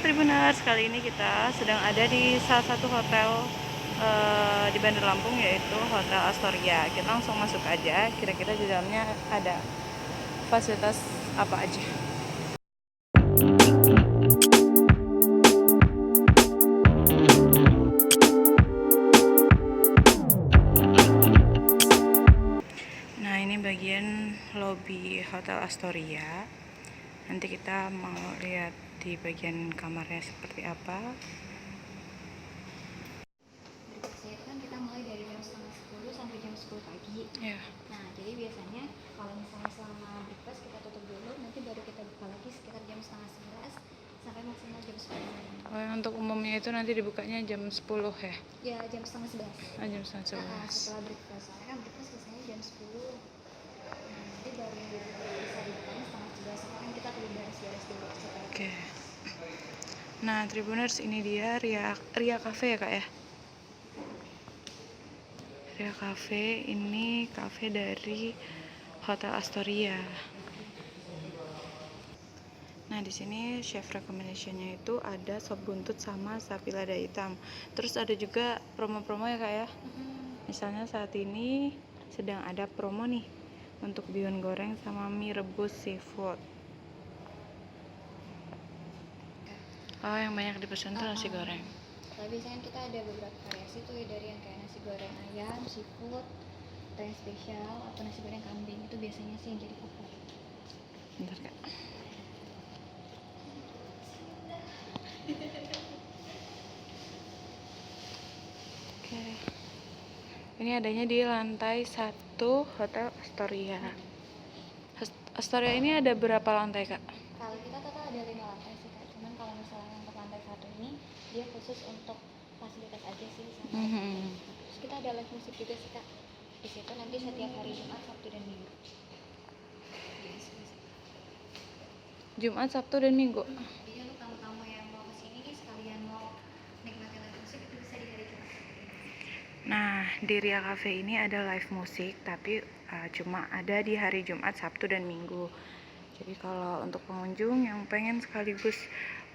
Tribuners, kali ini kita sedang ada di salah satu hotel di Bandar Lampung, yaitu Hotel Astoria. Kita langsung masuk aja, kira-kira di dalamnya ada fasilitas apa aja. Nah, ini bagian lobi Hotel Astoria. Nanti kita mau lihat di bagian kamarnya seperti apa. Breakfastnya itu kan kita mulai dari jam setengah 10 sampai jam 10 pagi. Ya. Nah, jadi biasanya kalau misalnya selama breakfast kita tutup dulu, nanti baru kita buka lagi sekitar jam setengah 11 sampai maksimal jam 10. Oh, untuk umumnya itu nanti dibukanya jam 10 ya? Ya, jam setengah 11. Jam setengah 11. Setelah breakfast, soalnya kan breakfast biasanya jam 10. Nah, nanti baru bisa dibukanya setengah 11, soalnya kan kita perlu beres-beres dulu. Oke. Nah, Tribuners, ini dia Ria Cafe ya kak ya? Ria Cafe, ini cafe dari Hotel Astoria. Nah, di sini chef recommendation-nya itu ada sop buntut sama sapi lada hitam. Terus ada juga promo-promo ya kak ya? Misalnya saat ini sedang ada promo nih untuk bihun goreng sama mie rebus seafood. Oh, yang banyak dipesan tuh nasi goreng. Tapi biasanya kita ada beberapa variasi tuh ya, dari yang kayak nasi goreng ayam, seafood, atau yang spesial, atau nasi goreng kambing. Itu biasanya sih yang jadi favorit. Bentar kak. Oke. Ini adanya di lantai 1 Hotel Astoria. Astoria ini ada berapa lantai kak? Kalau kita total ada 5 lantai sih kak. Cuman kalau misalnya untuk lantai 1 ini dia khusus untuk fasilitas aja sih sama. Terus kita ada live musik juga sih kak. Di situ nanti setiap hari Jumat, Sabtu, dan Minggu. Jumat, Sabtu, dan Minggu. Jadi untuk tamu-tamu yang mau kesini nih sekalian mau nikmati live musik itu bisa di hari Jumat. Nah, di Ria Cafe ini ada live musik, tapi cuma ada di hari Jumat, Sabtu, dan Minggu. Jadi kalau untuk pengunjung yang pengen sekaligus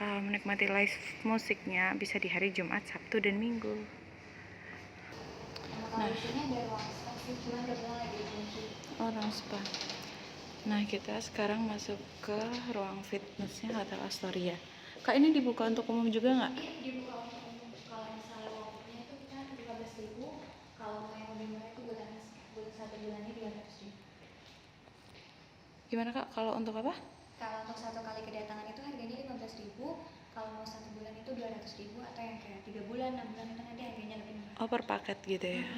menikmati live musiknya bisa di hari Jumat, Sabtu, dan Minggu. Nah, di sini ada ruang spa sih, cuman kebetulan lagi dikunci. Ruang spa. Nah, kita sekarang masuk ke ruang fitnessnya Hotel Astoria. Kak, ini dibuka untuk umum juga nggak? Iya, dibuka untuk umum. Kalau misalnya waktunya itu kita 15.000. Kalau mau yang lebih murah itu bulan 1 bulannya 200.000. Gimana kak? Kalau untuk apa? Kalau untuk 1 kali kedatangan itu harganya 15.000. Kalau mau 1 bulan itu 200.000, atau yang kayak 3 bulan, 6 bulan itu nanti harganya lebih murah. Oh, per paket gitu ya.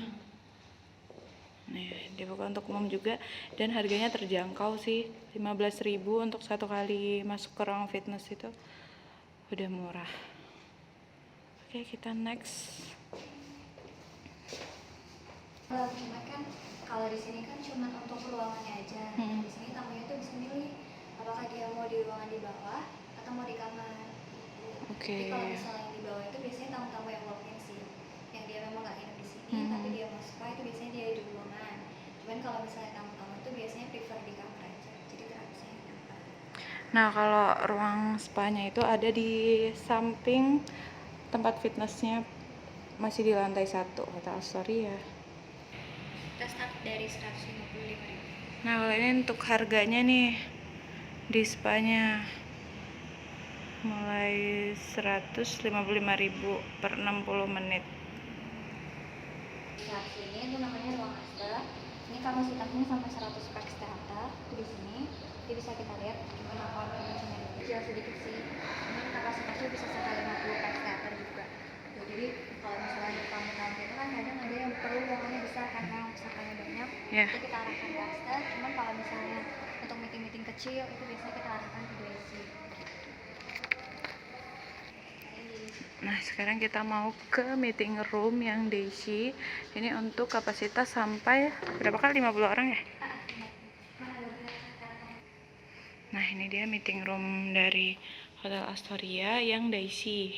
Nih, dibuka untuk umum juga dan harganya terjangkau sih. 15.000 untuk 1 kali masuk ke ruang fitness itu udah murah. Oke, kita next. Cuma kan kalau di sini kan cuma untuk ruangannya aja. Di sini tamunya tuh bisa milih apakah dia mau di ruangan di bawah atau mau di kamar. Jadi kalau misalnya yang di bawah itu biasanya tamu-tamu yang walk-in sih, yang dia memang nggak nginep di sini tapi dia mau spa, itu biasanya dia di ruangan. Cuman kalau misalnya tamu-tamu itu biasanya prefer di kamar aja, jadi terpisah di kamar. Nah, kalau ruang spa-nya itu ada di samping tempat fitnessnya, masih di lantai 1 Hotel Astoria. Kita start dari 155.000. Nah, kalau ini untuk harganya nih di spa-nya mulai 155.000 per 60 menit. Nah, ini itu namanya ruang master. Ini kapasitasnya sampai 100 pax THT itu di sini. Jadi bisa kita lihat gimana apartemennya. Kecil sedikit sih. Ini kapasitasnya bisa sampai 50 pax THT juga. Jadi kalau misalnya tamu-tamu itu kan kadang ada yang perlu ruangannya besar karena pesertanya banyak. Itu kita arahkan ke master. Cuman kalau misalnya untuk meeting-meeting kecil itu biasanya kita arahkan ke DSC. Nah, sekarang kita mau ke meeting room yang Daisy. Ini untuk kapasitas sampai berapa kali? 50 orang ya? Nah, ini dia meeting room dari Hotel Astoria yang Daisy.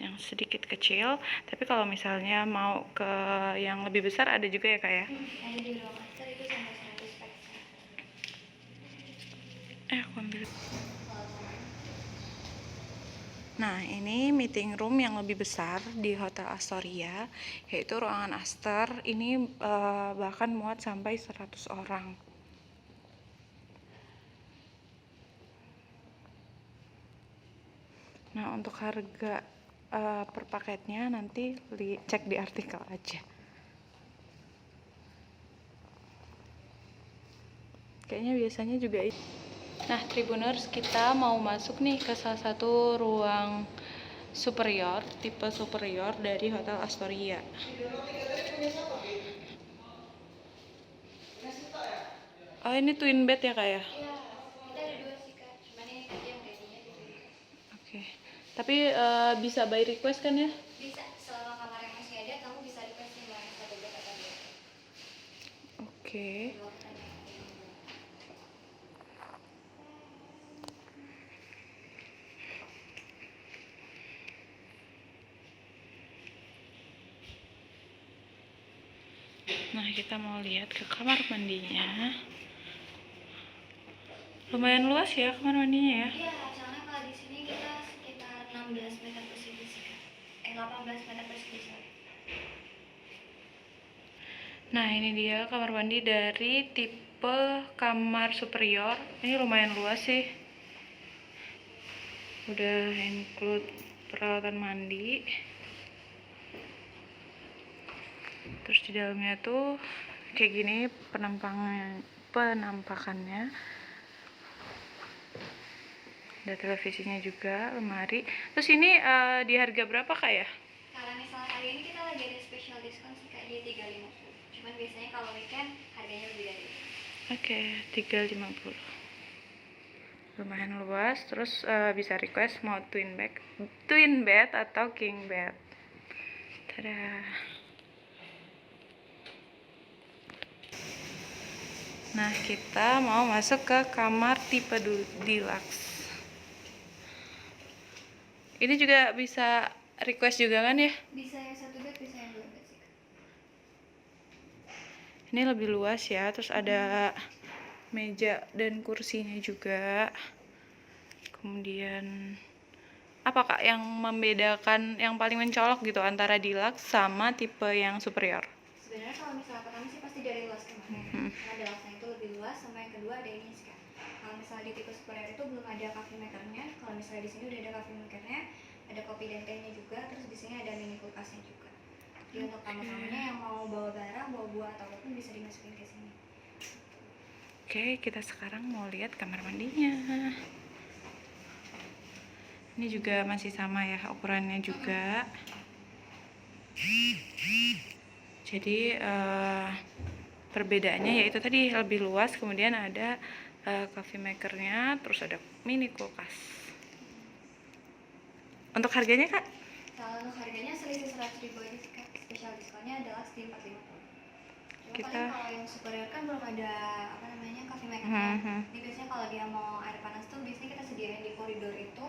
Yang sedikit kecil, tapi kalau misalnya mau ke yang lebih besar ada juga ya kak ya? Ada di ruang master itu sampai 100 pax. Aku ambil. Kalau sama Nah, ini meeting room yang lebih besar di Hotel Astoria, yaitu ruangan Aster. Ini bahkan muat sampai 100 orang. Nah, untuk harga per paketnya nanti cek di artikel aja. Kayaknya biasanya juga. Nah, Tribuners, kita mau masuk nih ke salah satu ruang superior, tipe superior dari Hotel Astoria. Oh, ini twin bed ya, Kak ya? Iya, kita ada 2 sih Kak, cuman ini tadi yang ready-nya di sini. Oke. Tapi bisa by request kan ya? Bisa, selama kamar yang masih ada, kamu bisa request nih mau yang 1 bed atau 2. Oke. Dua pertanyaan. Nah, kita mau lihat ke kamar mandinya. Lumayan luas ya kamar mandinya ya. Iya, soalnya kalau di sini kita sekitar 16 meter persegi sih Kak. 18 meter persegi sorry. Nah, ini dia kamar mandi dari tipe kamar superior. Ini lumayan luas sih. Udah include peralatan mandi. Terus di dalamnya tuh kayak gini penampakannya. Ada televisinya juga, lemari. Terus ini di harga berapa Kak ya? Kalau misalnya hari ini kita lagi ada special diskon sih Kak, di 350. Cuman biasanya kalau weekend harganya lebih dari itu. Oke, 350. Lumayan luas. Terus bisa request mau twin bed atau king bed. Tada. Nah, kita mau masuk ke kamar tipe deluxe. Ini juga bisa request juga kan ya? Bisa yang 1 bed, bisa yang 2 bed sih Kak. Ini lebih luas ya, terus ada meja dan kursinya juga. Kemudian apa Kak yang membedakan, yang paling mencolok gitu antara deluxe sama tipe yang superior? Sebenarnya kalau misalnya pertama sih pasti dari luas kemarin. Karena deluxe itu lebih luas, sama yang kedua ada ini sih Kak. Kalau misalnya di tipe superior itu belum ada coffee makernya. Kalau misalnya di sini udah ada coffee makernya, ada kopi dan tehnya juga, terus di sini ada mini kulkasnya juga. Jadi untuk tamu-tamunya yang mau bawa barang, bawa buah atau apapun bisa dimasukin ke sini. Oke, kita sekarang mau lihat kamar mandinya. Ini juga masih sama ya, ukurannya juga. Jadi perbedaannya yaitu tadi lebih luas, kemudian ada coffee makernya, terus ada mini kulkas. Untuk harganya Kak? Kalau untuk harganya selisih 100.000 aja sih Kak. Special diskonnya adalah di 450. Cuma Kita- paling kalau yang superior kan belum ada coffee makernya. Ini biasanya kalau dia mau air panas tuh biasanya kita sediain di koridor itu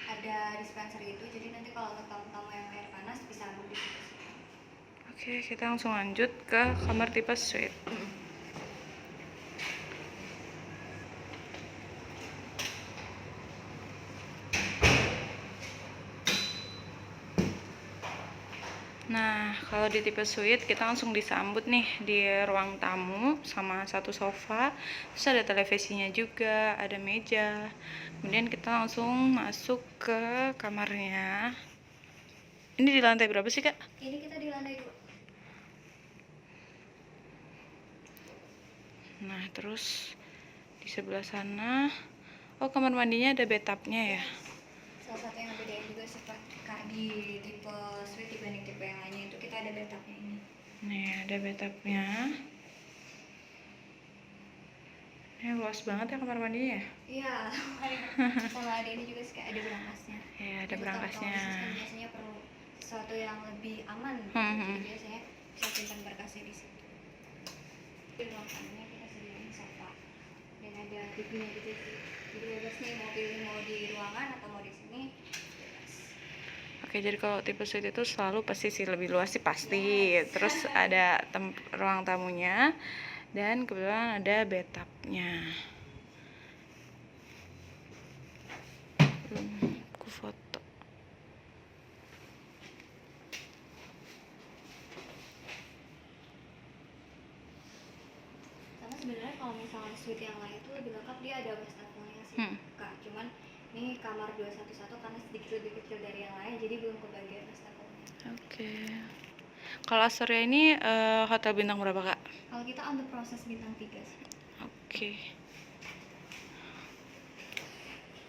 ada dispenser itu. Jadi nanti kalau untuk tamu-tamu yang air panas bisa ambil di situ. Oke, kita langsung lanjut ke kamar tipe suite. Nah, kalau di tipe suite kita langsung disambut nih di ruang tamu sama satu sofa, terus ada televisinya juga, ada meja. Kemudian kita langsung masuk ke kamarnya. Ini di lantai berapa sih Kak? Ini kita di lantai 2. Nah, terus di sebelah sana, oh kamar mandinya ada bathtubnya ya. Salah satu yang bedain juga sih Kak di tipe suite dibanding tipe yang lainnya itu kita ada bathtubnya ini. Nih, ada bathtubnya. Ini luas banget ya kamar mandinya ya. Iya, sama ada ini juga sih Kak, ada berangkasnya. Ya, ada Jadi berangkasnya. tamu-tamu bisnis kan biasanya perlu sesuatu yang lebih aman gitu. Jadi biasanya bisa simpan berkasnya di situ. Di ruang tamunya kita sediain sofa dan ada TV-nya gitu sih. Jadi bebas nih mau pilih mau di ruangan atau mau di sini. Bebas. Oke, jadi kalau tipe suite itu selalu pasti sih lebih luas sih pasti. Terus ada ruang tamunya dan kebetulan ada bathtubnya. Belum aku foto. sebenarnya kalau misalnya suite yang lain itu lebih lengkap, dia ada wastafelnya sih Hmm. Kak. Cuman ini kamar 211 karena sedikit lebih kecil dari yang lain, jadi belum kebagian wastafelnya. Oke. Kalau Astoria ini hotel bintang berapa, Kak? Kalau kita on the process bintang 3 sih. Oke.